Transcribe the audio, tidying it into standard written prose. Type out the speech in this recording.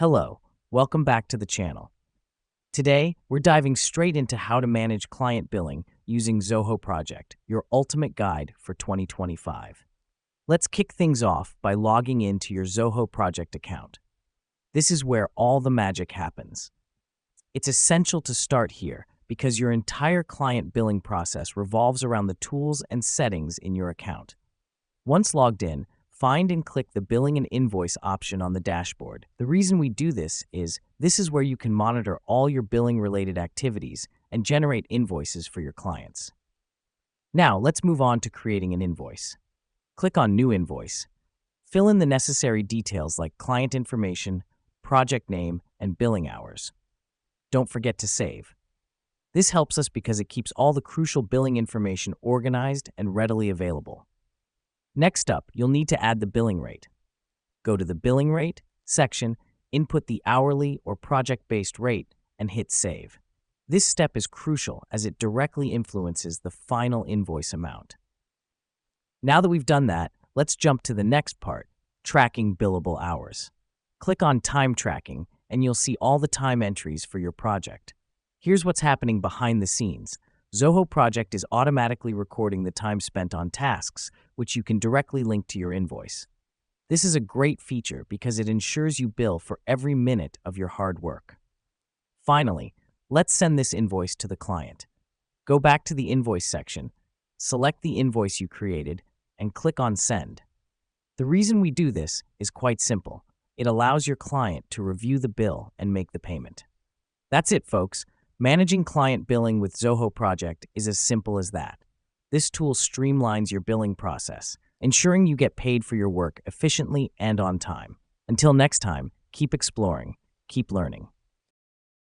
Hello, welcome back to the channel. Today, we're diving straight into how to manage client billing using Zoho Project, your ultimate guide for 2025. Let's kick things off by logging into your Zoho Project account. This is where all the magic happens. It's essential to start here because your entire client billing process revolves around the tools and settings in your account. Once logged in, find and click the Billing and Invoice option on the dashboard. The reason we do this is where you can monitor all your billing-related activities and generate invoices for your clients. Now, let's move on to creating an invoice. Click on New Invoice. Fill in the necessary details like client information, project name, and billing hours. Don't forget to save. This helps us because it keeps all the crucial billing information organized and readily available. Next up, you'll need to add the billing rate. Go to the Billing Rate section, input the hourly or project-based rate, and hit Save. This step is crucial as it directly influences the final invoice amount. Now that we've done that, let's jump to the next part, tracking billable hours. Click on Time Tracking, and you'll see all the time entries for your project. Here's what's happening behind the scenes. Zoho Project is automatically recording the time spent on tasks, which you can directly link to your invoice. This is a great feature because it ensures you bill for every minute of your hard work. Finally, let's send this invoice to the client. Go back to the Invoice section, select the invoice you created, and click on Send. The reason we do this is quite simple. It allows your client to review the bill and make the payment. That's it, folks. Managing client billing with Zoho Project is as simple as that. This tool streamlines your billing process, ensuring you get paid for your work efficiently and on time. Until next time, keep exploring, keep learning.